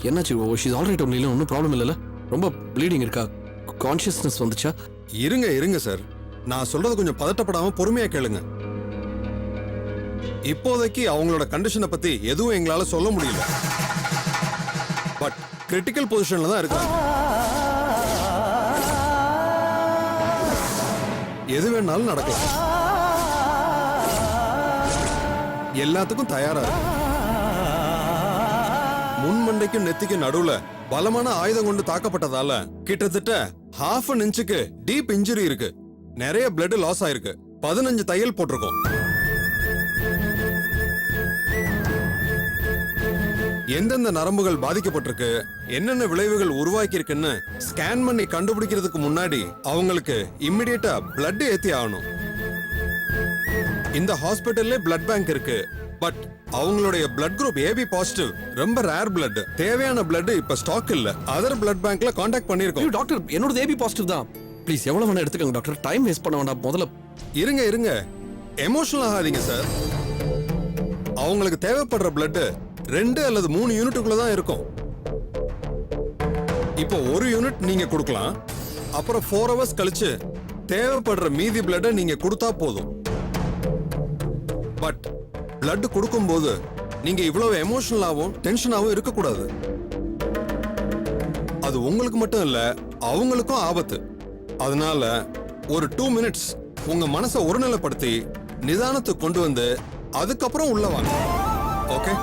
என்னாச்சு? She's alright only, ஒன்றும் problem இல்லைல்ல? ரொம்ப ப்ளீடிங் இருக்கா? கான்ஷியஸ்னஸ் வந்துச்சா? இருங்க சார், நான் சொல்றது கொஞ்சம் பதட்டப்படாம பொறுமையா கேளுங்க. இப்போதைக்கு அவங்களோட கண்டிஷனை பத்தி எதுவும் எங்களால சொல்ல முடியல. பட் கிரிட்டிக்கல் பொசிஷன்ல தான் இருக்காங்க. எது வேணாலும் நடக்கலாம். எல்லாத்துக்கும் தயாரா இருக்கு. முன்மண்டைக்கும் நெத்திக்கும் நடுவுல பலமான ஆயுதம் கொண்டு தாக்கப்பட்டதால கிட்டத்தட்ட ½ இன்ச்சுக்கு டீப் இன்ஜுரி இருக்கு. நிறைய பிளட் லாஸ் ஆயிருக்கு. 15 தையல் போட்டிருக்கோம். எந்தெந்த நரம்புகள் பாதிக்கப்பட்டிருக்கு, என்னென்ன விளைவுகள் உருவாக்கி இருக்குன்னு ஸ்கேன் பண்ணி கண்டுபிடிக்கிறதுக்கு முன்னாடி அவங்களுக்கு இம்மிடியேட்டா பிளட் ஏத்தி ஆகணும். இந்த ஹாஸ்பிட்டல்ல பிளட் பேங்க் இருக்கு. பட் அவங்களுடைய பிளட் குரூப் AB பாசிட்டிவ், ரொம்ப ரேர் பிளட். தேவையான பிளட் இப்ப ஸ்டாக் இல்ல. அதர் பிளட் பேங்க்ல காண்டாக்ட் பண்ணிருக்கோம். டாக்டர், என்னோட AB பாசிட்டிவ் தான். ப்ளீஸ் எவ்வளவு வேணா எடுத்துக்கங்க டாக்டர். டைம் வேஸ்ட் பண்ண வேண்டாம். முதல்ல இருங்க, எமோஷனல் ஆகாதீங்க சார். அவங்களுக்கு தேவைப்படுற பிளட் 2 அல்லது 3 யூனிட்டுக்குள்ள தான் இருக்கும். இப்போ 1 யூனிட் நீங்க கொடுக்கலாம். அப்புறம் 4 hours கழிச்சு தேவைப்படுற மீதி பிளட் நீங்க கொடுத்தா போதும். பட் பிளட் கொடுக்கும்போது நீங்க இவ்வளவு எமோஷனலாவும் டென்ஷனாவும் இருக்கக்கூடாது. அது உங்களுக்கு மட்டும் இல்ல, அவங்களுக்கும் ஆபத்து. அதனால ஒரு 2 minutes உங்க மனசை ஒருநிலைப்படுத்தி நிதானத்துக்கு கொண்டு வந்து அதுக்கப்புறம் உள்ள வாங்க. ஓகே?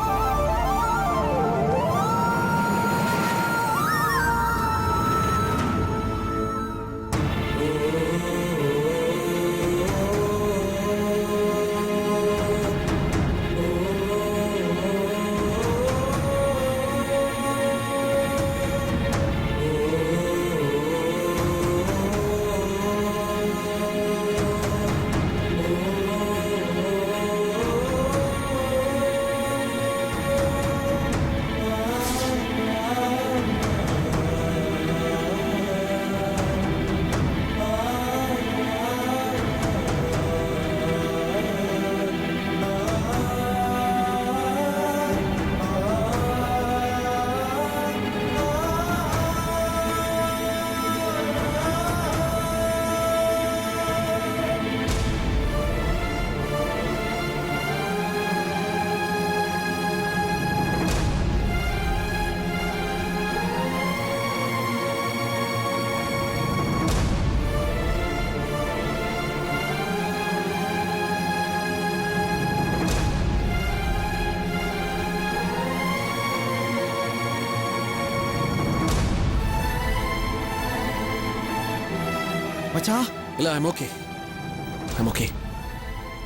மச்சா, இல்ல I'm okay.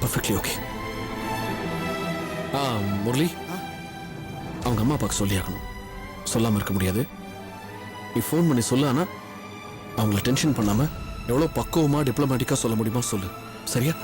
Perfectly okay. Murali, அவங்க அம்மா அப்பாவுக்கு சொல்லி ஆகணும். சொல்லாம இருக்க முடியாது. நீ ஃபோன் பண்ணி சொல்ல. ஆனா அவங்கள டென்ஷன் பண்ணாம எவ்வளவு பக்குவமா டிப்ளமேட்டிக்கா சொல்ல முடியுமா சொல்லு. சரியா?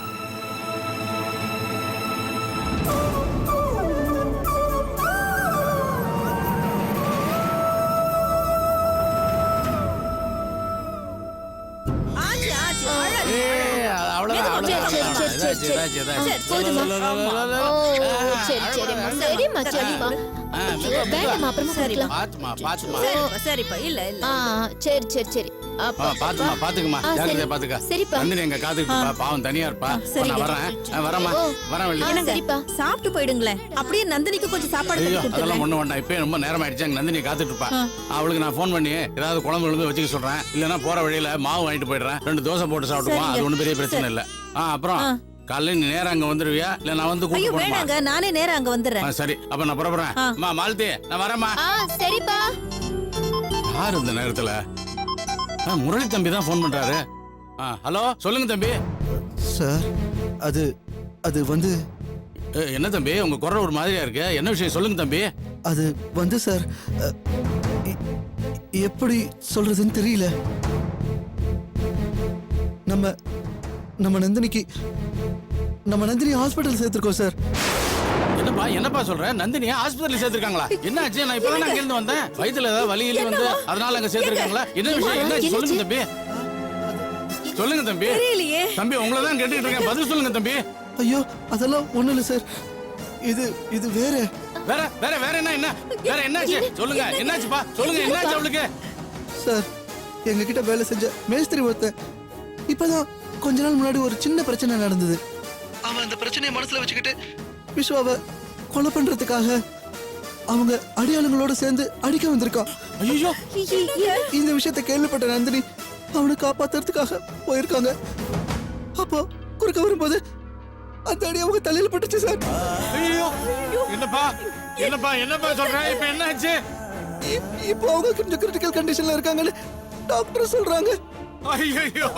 சாப்பிட்டு போயிடுங்களேன். அப்படியே நந்தினிக்கு கொஞ்சம் சாப்பாடு. அதெல்லாம் ஒண்ணு வேண்டாம். இப்ப ரொம்ப நேரம் ஆயிடுச்சு. நந்தினி காத்துட்டு இருப்பா. அவளுக்கு நான் போன் பண்ணி ஏதாவது குழம்பு விழுந்து வச்சுக்க சொல்றேன். இல்லன்னா போற வழியில மாவு வாங்கிட்டு போயிடுறேன். 2 தோசை போட்டு சாப்பிடுமா. அது ஒண்ணும் பெரிய பிரச்சனை இல்ல. அப்புறம் காலையில நீ நேரா அங்க வந்துருவியா? இல்ல நான் வந்து கூட்டிட்டு போறேன். வேணாங்க, நானே நேரா அங்க வந்துறேன். சரி, அப்ப நான் புறப்படுறேன். அம்மா மாலதி, நான் வரேம்மா. சரிப்பா. யார் இந்த நேரத்துல? முரளி தம்பி தான் போன் பண்றாரு. ஹலோ, சொல்லுங்க தம்பி. சார், அது வந்து என்ன தம்பி, உங்க குரல் ஒரு மாதிரியா இருக்கு. என்ன விஷயம் சொல்லுங்க தம்பி. அது வந்து சார், எப்படி சொல்றதுன்னு தெரியல. நம்ம நந்தினி ஹாஸ்பிட்டல் சேர்த்திருக்கோம் சார். என்னப்பா சொல்ற? நந்தினியா ஹாஸ்பிட்டல் சேர்த்திருக்காங்களா? என்ன ஆச்சு? நான் இப்பதான் அங்க இருந்து வந்தேன். வயித்துல ஏதாவது வலி இல்ல வந்து அதனால அங்க சேர்த்திருக்காங்களா? என்ன விஷயம்? என்ன சொல்லுங்க தம்பி. சொல்லுங்க தம்பி. தம்பி, உங்களை தான் கேட்டுட்டு இருக்கேன். பதில் சொல்லுங்க தம்பி. ஐயோ, அதெல்லாம் ஒண்ணு இல்ல சார். இது வேற. வேற வேற வேற என்ன வேற என்னாச்சு சொல்லுங்க, என்னாச்சுப்பா சொல்லுங்க, என்னாச்சு அவளுக்கு? சார் எங்ககிட்ட வேலை செஞ்ச மேஸ்திரி ஒருத்தன் இப்பதான் கொஞ்ச நாள் முன்னாடி ஒரு சின்ன பிரச்சனை நடந்தது. அவன் அந்த பிரச்சனையை மனசுல வச்சுக்கிட்டு விஸ்வாவை கொலை பண்றதுக்காக அவங்க அடியாளுங்களோட சேர்ந்து அடிக்க வந்திருக்கான். ஐயோ, இந்த விஷயத்தை கேள்விப்பட்ட நந்தினி அவனை காப்பாத்துறதுக்காக போயிருக்காங்க. அப்போ குறுக்க வரும்போது அந்த அடி அவங்க தலையில பட்டுச்சு சார். ஐயோ, என்னப்பா என்னப்பா என்னப்பா சொல்ற? இப்ப என்னாச்சு? இப்போ அவங்க கொஞ்சம் கிரிட்டிக்கல் கண்டிஷன்ல இருக்காங்கன்னு டாக்டர் சொல்றாங்க. ஐயோ,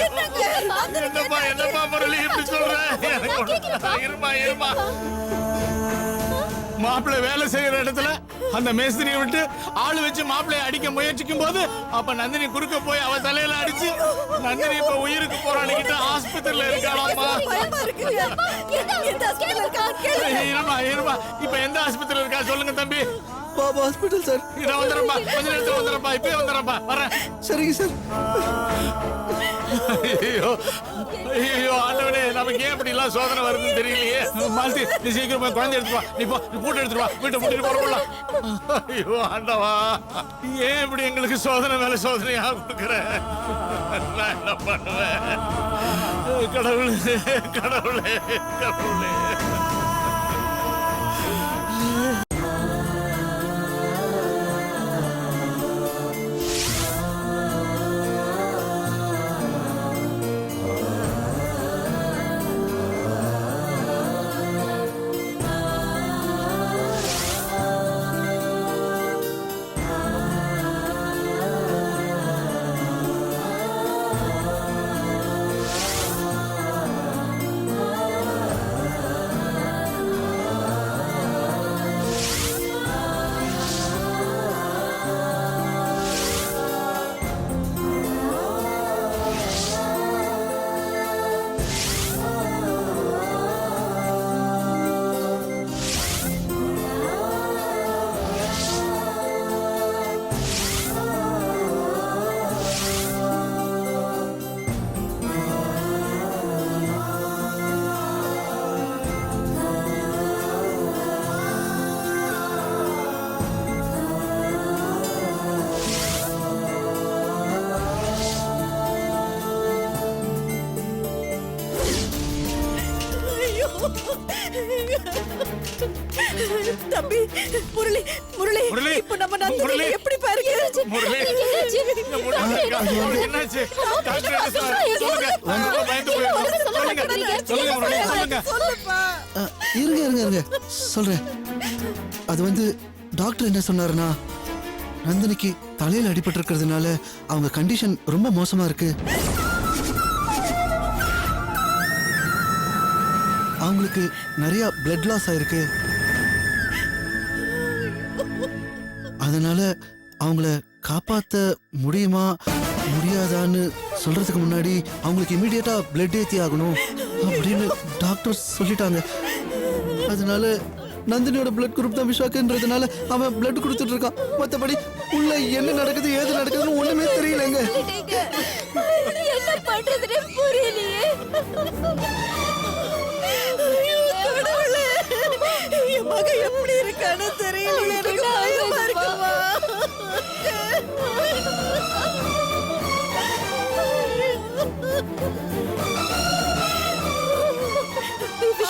என்னப்பா என்னப்பா முரளி இப்படி சொல்ற? இருமா மாப்பிள்ளை வேலை செய்யற இடத்துல அந்த மேஸ்திரியை விட்டு ஆளு வச்சு மாப்பிள்ளைய அடிக்க முயற்சிக்கும் போது அப்ப நந்தினி குறுக்க போய் அவ தலையில அடிச்சு நந்தினி இப்ப உயிருக்கு போராடிக்கிட்டு ஆஸ்பத்திரியில இருக்காளாமா. இருமா இப்ப எந்த ஆஸ்பத்திரியில இருக்கா சொல்லுங்க தம்பி. Baba hospital sir. இதான் வந்துடுறப்பா, கொஞ்ச நேரத்துல வந்துடுறப்பா, இப்பயே வந்துடுறப்பா, வரேன். சரிங்க சார். ஐயோ ஆண்டவனே, நமக்கு ஏன் இப்படி எல்லாம் சோதனை வருதுன்னு தெரியலையே. மாலதி, நீ சீக்கிரம் போய் குழந்தை எடுத்துட்டு வா. நீ போ, நீ கூட்டு எடுத்துட்டு வா, வீட்டை கூட்டிட்டு போறோம். ஐயோ ஆண்டவா, ஏன் இப்படி எங்களுக்கு சோதனை மேல சோதனையா கொடுக்குற? நான் என்ன பண்ணுவேன்? கடவுளே கடவுளே கடவுளே. தம்பி முரளி முரளி முரளி, இப்ப நம்ம நந்தினி முரளி. எப்படி பாருங்க? முரளி, இந்த முரளி என்னாச்சு? டாக்டர் என்ன சொன்னாரு? சொல்லுங்க. ரொம்ப பயந்து போயிடுறோம். சொல்லுங்க முரளி, சொல்லுங்க. சொல்லுப்பா. இருங்க சொல்றேன். அது வந்து டாக்டர் என்ன சொன்னாருன்னா, நந்தினிக்கு தலையில அடிபட்டு இருக்கிறதுனால அவங்க கண்டிஷன் ரொம்ப மோசமா இருக்கு. அவங்களுக்கு நிறைய பிளட் லாஸ் ஆயிருக்கு. அதனால அவங்கள காப்பாத்த முடியுமா முடியாதான்னு சொல்றதுக்கு முன்னாடி அவங்களுக்கு இமீடியட்டா பிளட் ஏத்தி ஆகணும் அப்படின்னு டாக்டர் சொல்லிட்டாங்க. அதனால நந்தினியோட பிளட் குரூப் தான் விஸ்வாக்குன்றதுனால அவன் பிளட் கொடுத்துட்டு இருக்கான். மத்தபடி உள்ள என்ன நடக்குது ஏது நடக்குதுன்னு ஒண்ணுமே தெரியலங்க. என்ன பண்றதுன்னு புரியலையே. கடவுளே, என் மக எப்படி இருக்கான்னு தெரியல. எனக்கு பயமா இருக்குமா?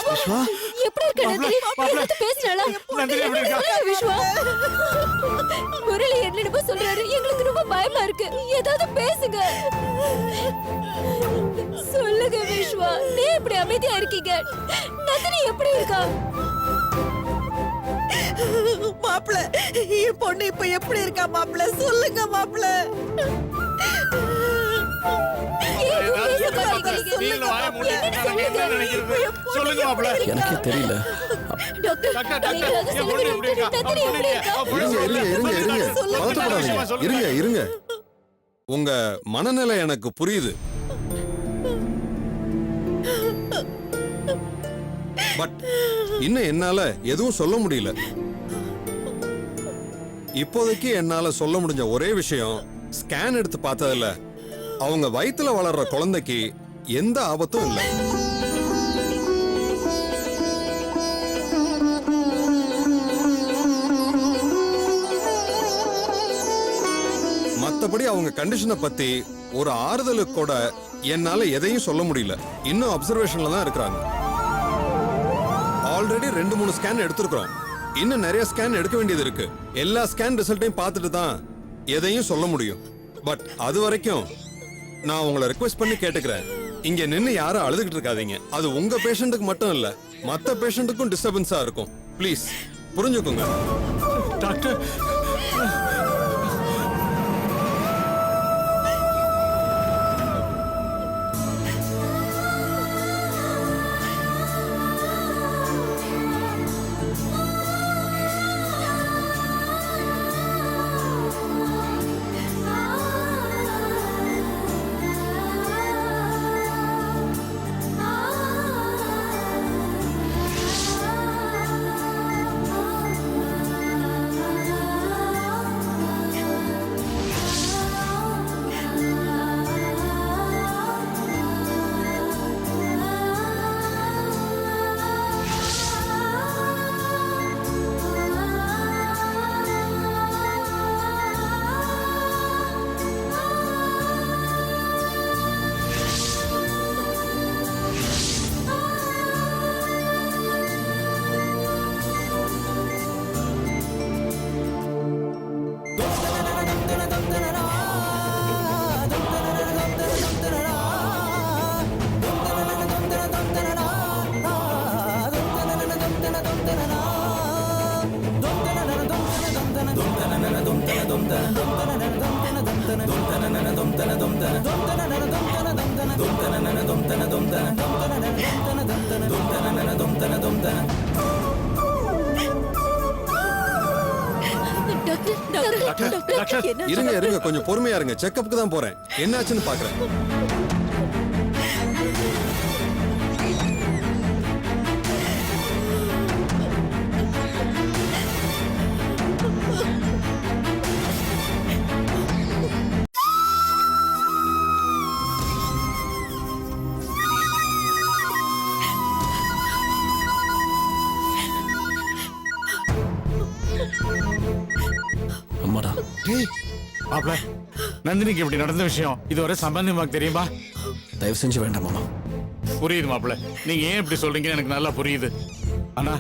விஸ்வா எப்படி இருக்க நந்தினி? ஏதாவது பேசுறாளா? நந்தினி எப்படி இருக்கா? விஸ்வா, முரளி என்னென்னமோ சொல்றாரு. எங்களுக்கு ரொம்ப பயமா இருக்கு. ஏதாவது பேசுங்க. சொல்லுங்க விஸ்வா, நீ இப்படி அமைதியா இருக்கீங்க. நந்தினி எப்படி இருக்கா? மாப்பிள, என் பொண்ணு இப்ப எப்படி இருக்கா மாப்பிள? சொல்லுங்க மாப்பிள. நீங்களும் வாயை மூடிட்டு எனக்கு என்ன நினைக்கிறது? சொல்லுங்க மாப்பிள்ளை. எனக்கே தெரியல. டாக்டர், டாக்டர், ஏதாவது என் பொண்ணு எப்படி இருக்கா? நந்தினி எப்படி இருக்கா? இருங்க. உங்க மனநிலை எனக்கு புரியுது. பட் இன்னும் என்னால எதுவும் சொல்ல முடியல. இப்போதைக்கு என்னால சொல்ல முடிஞ்ச ஒரே விஷயம், ஸ்கேன் எடுத்து பார்த்ததுல அவங்க வயித்துல வளர்ற குழந்தைக்கு எந்த ஆபத்தும் இல்லை. மத்தபடி அவங்க கண்டிஷனை பத்தி ஒரு ஆறுதலுக்கு கூட என்னால எதையும் சொல்ல முடியல. இன்னும் அப்சர்வேஷன்ல தான் இருக்கிறாங்க. ஆல்ரெடி 2-3 ஸ்கேன் எடுத்திருக்கிறோம். இன்னும் நிறைய ஸ்கேன் எடுக்க வேண்டியது இருக்கு. எல்லா ஸ்கேன் ரிசல்ட்டையும் பார்த்துட்டு தான் எதையும் சொல்ல முடியும். பட் அது வரைக்கும் நான் உங்களை ரெக்வெஸ்ட் பண்ணி கேட்டுக்கிறேன், இங்க நின்னு யாரும் அழுதுகிட்டு இருக்காதீங்க. அது உங்க பேஷண்ட்டுக்கு மட்டும் இல்ல, மத்த பேஷண்ட்டுக்கும் டிஸ்டர்பன்ஸா இருக்கும். ப்ளீஸ் புரிஞ்சுக்கோங்க. டாக்டர், டாக்டர், இருங்க கொஞ்சம் பொறுமையா இருங்க. செக்கப்புக்கு தான் போறேன். என்னாச்சுன்னு பாக்குறேன். அம்மாடா. டேய், மாப்ள, நந்தினிக்கு இப்படி நடந்த விஷயம் இதுவரை சம்பந்தமாக்கு தெரியுமா? தயவு செஞ்சு வேண்டாம் மாமா. புரியுது மாப்ள, நீங்க ஏன் இப்படி சொல்றீங்கன்னு எனக்கு நல்லா புரியுது. ஆனா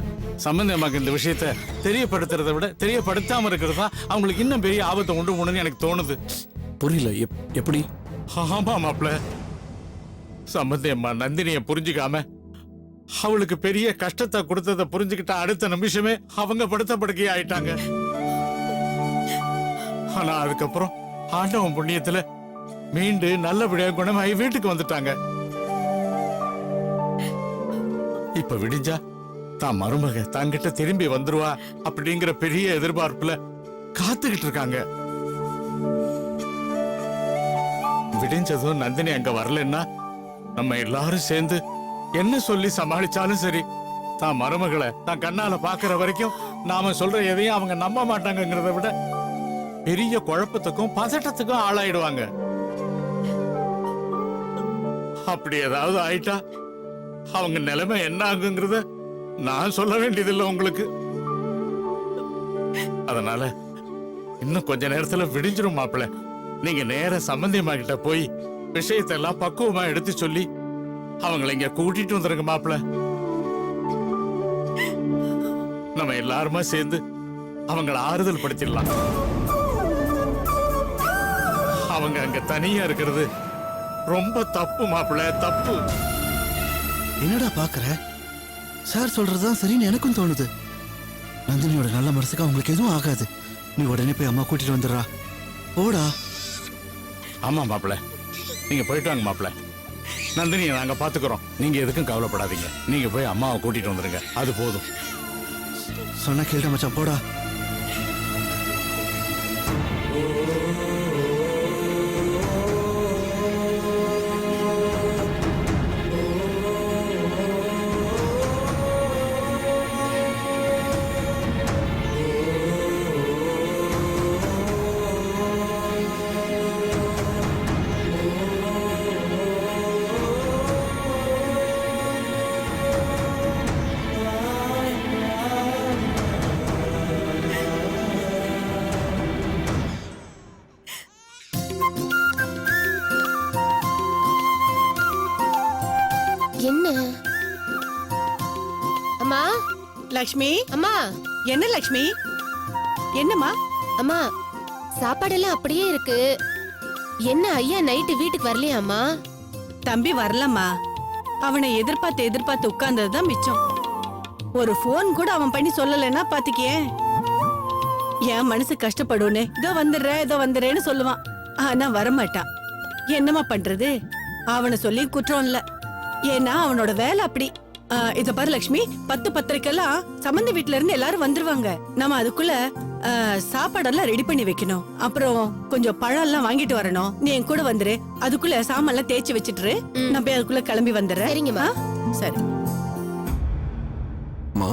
சம்பந்தமாக்கு இந்த விஷயத்த தெரியப்படுத்துறதை விட தெரியப்படுத்தாம இருக்கிறது தான் அவங்களுக்கு இன்னும் பெரிய ஆபத்தை உண்டு போகணும்னு எனக்கு தோணுது. புரியல, எப்படி? ஆமா மாப்ள, சம்பந்தம்மா நந்தினிய புரிஞ்சுக்காம அவளுக்கு பெரிய கஷ்டத்தை கொடுத்ததை புரிஞ்சுக்கிட்ட அடுத்த நிமிஷமே அவங்க படுத்த படுக்கையே ஆயிட்டாங்க. ஆனா அதுக்கப்புறம் ஆண்டவன் புண்ணியத்துல மீண்டு நல்லபடியா குணமாயி வீட்டுக்கு வந்துட்டாங்க. இப்ப விடிஞ்சா தான் மருமக தங்கிட்ட திரும்பி வந்துருவா அப்படிங்கிற பெரிய எதிர்பார்ப்புல காத்துக்கிட்டு இருக்காங்க. விடிஞ்சதும் நந்தினி அங்க வரலன்னா நம்ம எல்லாரும் சேர்ந்து என்ன சொல்லி சமாளிச்சாலும் சரி, தான் மருமகளை தான் கண்ணால பாக்குற வரைக்கும் நாம சொல்ற எதையும் அவங்க நம்ப மாட்டாங்கிறத விட பெரிய குழப்பத்துக்கும் பதட்டத்துக்கும் ஆளாயிடுவாங்க. அப்படி ஏதாவது ஆயிட்டா அவங்க நிலைமை என்ன ஆகுங்கிறத நான் சொல்ல வேண்டியதில்லை உங்களுக்கு. அதனால இன்னும் கொஞ்ச நேரத்துல விடிஞ்சிரும் மாப்பிள்ள. நீங்க நேர சம்பந்தியம்மா கிட்ட போய் விஷயத்தெல்லாம் பக்குவமா எடுத்து சொல்லி அவங்களை இங்க கூட்டிட்டு வந்துருங்க மாப்பிள்ள. நம்ம எல்லாருமா சேர்ந்து அவங்கள ஆறுதல் படுத்திடலாம். அவங்க அங்க தனியா இருக்கிறது ரொம்ப தப்பு மாப்பிள்ள, தப்பு. என்னடா பாக்குற? சார் சொல்றதுதான் சரின்னு எனக்கும் தோணுது. நந்தினியோட நல்ல மனசுக்கு அவங்களுக்கு எதுவும் ஆகாது. நீ உடனே போய் அம்மா கூட்டிட்டு வந்துடுறா. போடா. ஆமா மாப்பிள்ள, நீங்க போயிட்டு வாங்க மாப்பிள்ள. நந்தினியை நாங்க பாத்துக்கிறோம், நீங்க எதுக்கும் கவலைப்படாதீங்க. நீங்க போய் அம்மாவை கூட்டிட்டு வந்துருங்க, அது போதும். சொன்ன கேள்வி மச்சான், போடா. அம்மா லக்ஷ்மி அம்மா என்ன லக்ஷ்மி என்னம்மா அம்மா சாப்பாடெல்லாம் அப்படியே இருக்கு. என்ன ஐயா நைட்டு வீட்டுக்கு வரலையாம்மா? தம்பி வரலம்மா. அவனை எதிர்பார்த்து உட்கார்ந்ததுதான் மிச்சம். ஒரு போன் கூட அவன் பண்ணி சொல்லலைன்னா பாத்துக்கியே. என் மனசு கஷ்டப்படுன்னு இதோ வந்துடுறேன்னு சொல்லுவான். ஆனா வரமாட்டான். என்னம்மா பண்றது? அவனை சொல்லி குற்றம் இல்ல. ஏன்னா அவனோட வேலை அப்படி. இத பாரு லட்சுமி, 10:10:30க்கெல்லாம் சம்பந்தி வீட்ல இருந்து எல்லாரும் வந்துருவாங்க. நம்ம அதுக்குள்ள சாப்பாடெல்லாம் ரெடி பண்ணி வைக்கணும். அப்புறம் கொஞ்சம் பழம் எல்லாம் வாங்கிட்டு வரணும். நீ என் கூட வந்துரு. அதுக்குள்ள சாமான்லாம் தேய்ச்சி வச்சிட்டு நான் போய் அதுக்குள்ள கிளம்பி வந்துடுறேன். சரிங்கம்மா. சரி மா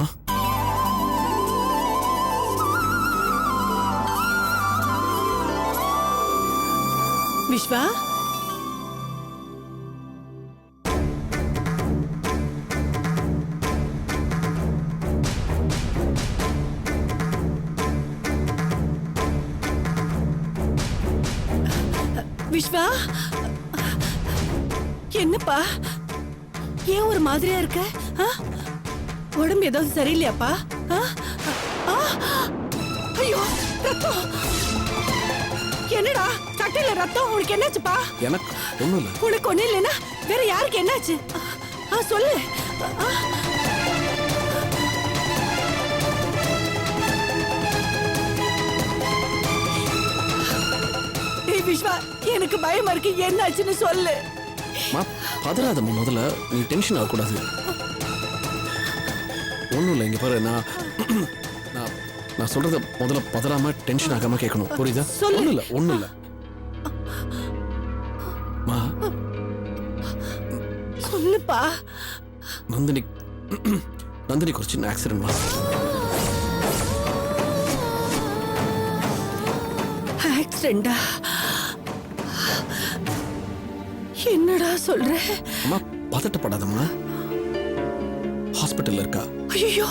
விஸ்வா, விஸ்வா, என்னப்பா ஏன் ஒரு மாதிரியா இருக்க? உடம்பு ஏதாவது சரியில்லையாப்பா? ஐயோ ரத்தம்! என்னடா சட்டையில ரத்தம்? உனக்கு என்னாச்சுப்பா? எனக்கு ஒண்ணும் இல்ல. உனக்கு ஒண்ணு இல்லைன்னா வேற யாருக்கு என்னாச்சு? சொல்லு. விஸ்வா, எனக்கு பயமா இருக்கு. என்னாச்சுன்னு சொல்லு. மா பதறாதம்மா. முதல்ல நீ டென்ஷன் ஆகக்கூடாது. ஒன்றும் இல்லை. இங்க பாரு, நான் சொல்றத முதல்ல பதறாம டென்ஷன் ஆகாம கேட்கணும். புரியுதா? ஒன்றும் இல்லை. மா சொல்லுப்பா. நந்தினி ஒரு சின்ன ஆக்சிடென்ட் மா. ஆக்சிடென்டா? என்னடா சொல்ற? அம்மா பதட்டப்படாதம்மா. ஹாஸ்பிட்டல்ல இருக்கா. ஐயோ,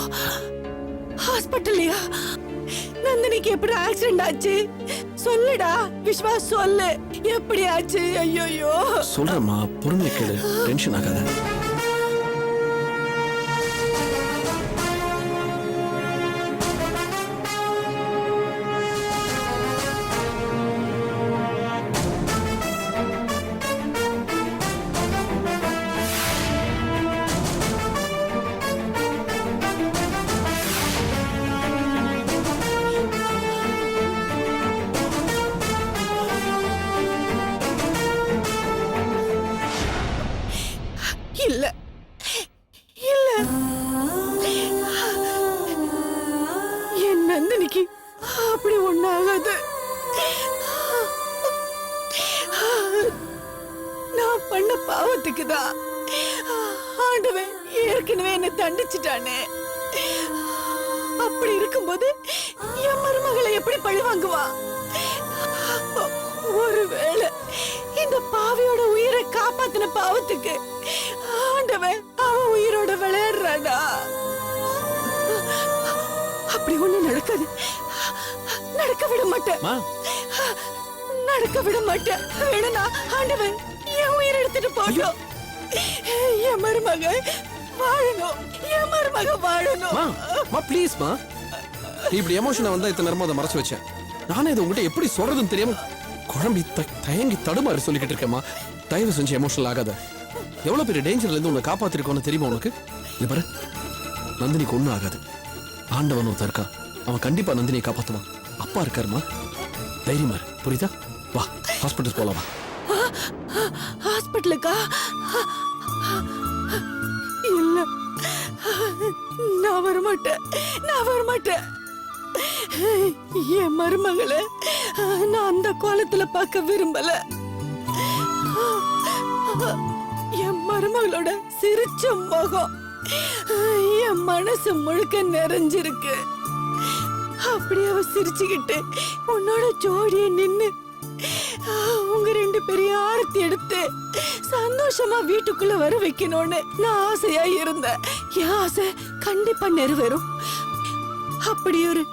ஹாஸ்பிட்டல்லையா? நந்தினிக்கு எப்படி ஆக்சிடென்ட் ஆச்சு? சொல்லுடா விஸ்வா, சொல்லு. எப்படி ஆச்சு? ஐயோ சொல்றேம்மா, பொறுமை கேளு. டென்ஷன் ஆகாத. இல்ல இல்ல, என் நந்தினிக்கு அப்படி ஒண்ணாகாது. நான் பண்ண பாவத்துக்கு தான் ஆண்டவன் ஏற்கனவே என்ன தண்டிச்சிட்டானே. அப்படி இருக்கும்போது என் மருமகளை எப்படி பழி வாங்குவா? ஒருவேளை இந்த பாவியோட உயிரை காப்பாத்தின பாவத்துக்கு ஆண்டவன் அவன் உயிரோட விளையாடுறாடா. அப்படி ஒண்ணு நடக்காது. நடக்க விட மாட்டேன். நடக்க விட மாட்டேன். வேணும்னா ஆண்டவன் என் உயிரை எடுத்துட்டு போட்டோம். என் மருமக வாழணும். என் மருமக வாழணும். ப்ளீஸ் மா. நீ இப்படி எமோஷனா வந்தா இத்தனை நேரமா அதை மறைச்சு வச்சேன். நானே இதை உங்ககிட்ட எப்படி சொல்றதுன்னு தெரியாம குழம்பி தயங்கி தடுமாறி சொல்லிக்கிட்டு இருக்கேம்மா. தயவு செஞ்சு எமோஷனல் ஆகாத. எவ்வளவு பெரிய டேஞ்சர்ல இருந்து உன்னை காப்பாத்திருக்கோன்னு தெரியுமா உனக்கு? இது பாரு, நந்தினிக்கு ஒண்ணும் ஆகாது. ஆண்டவன் ஒருத்தன் இருக்கா. அவன் கண்டிப்பா நந்தினியை காப்பாத்துவான். அப்பா இருக்காருமா. தைரியமா இரு. புரியுதா? வா, ஹாஸ்பிட்டல் போலாம். ஹாஸ்பிட்டலுக்கா? இல்ல, நான் வரமாட்டேன். என் மருமகளை நான் அந்த கோலத்துல பார்க்க விரும்பல. என் மருமகளோட சிரிச்ச முகம் என் மனசு முழுக்க நிறைஞ்சிருக்கு. அப்படி அவ சிரிச்சுக்கிட்டு உன்னோட ஜோடிய நின்னு உங்க 2 பேரையும் ஆரத்தி எடுத்து சந்தோஷமா வீட்டுக்குள்ள வர வைக்கணும்னு நான் ஆசையா இருந்தேன். என் ஆசை கண்டிப்பா நிறைவேறும். அப்படி ஒரு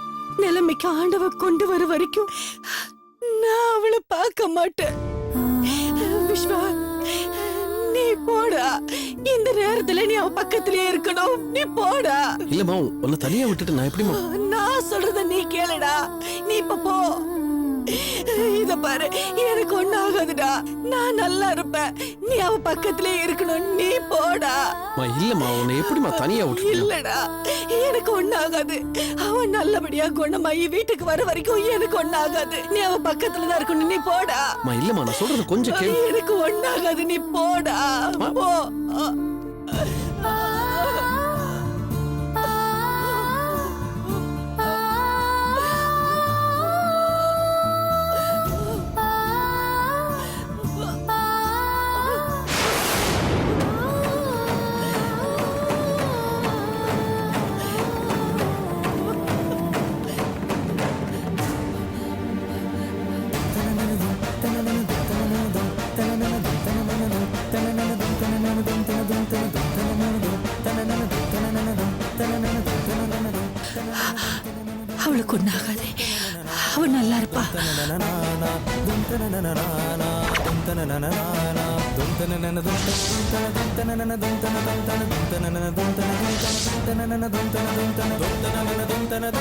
நிலைமைக்கு ஆண்டவ கொண்டு வர வரைக்கும் நான் அவளை பார்க்க மாட்டேன். விஸ்வா, நீ போடா. இந்த நேரத்துல நீ அவ பக்கத்திலே இருக்கணும். நீ போடா. இல்லம்மா உன்னை தனியா விட்டுட்டு நான் எப்படிம்மா? நான் சொல்றத நீ கேளுடா. நீ இப்ப போ. இத பாரு, எனக்கு ஒண்ணும் ஆகாதுடா. நான் நல்லா இருப்பேன். நீ அவ பக்கத்திலே இருக்கணும். நீ போடா. இல்லம்மா உன்னை எப்படிம்மா தனியா விட்டு? இல்லடா, எனக்கு ஒண்ணும் ஆகாது. அவன் நல்லபடியா குணமாயி வீட்டுக்கு வர வரைக்கும் எனக்கு ஒண்ணும் ஆகாது. நீ அவ பக்கத்துல தான் இருக்கணும். நீ போடா. இல்லம்மா நான் சொல்றது கொஞ்சம் கேளு. எனக்கு ஒண்ணும் ஆகாது. நீ போடா. போ. அவளுக்கு ஒண்ணாகாது. அவ நல்லா இருப்பா. தன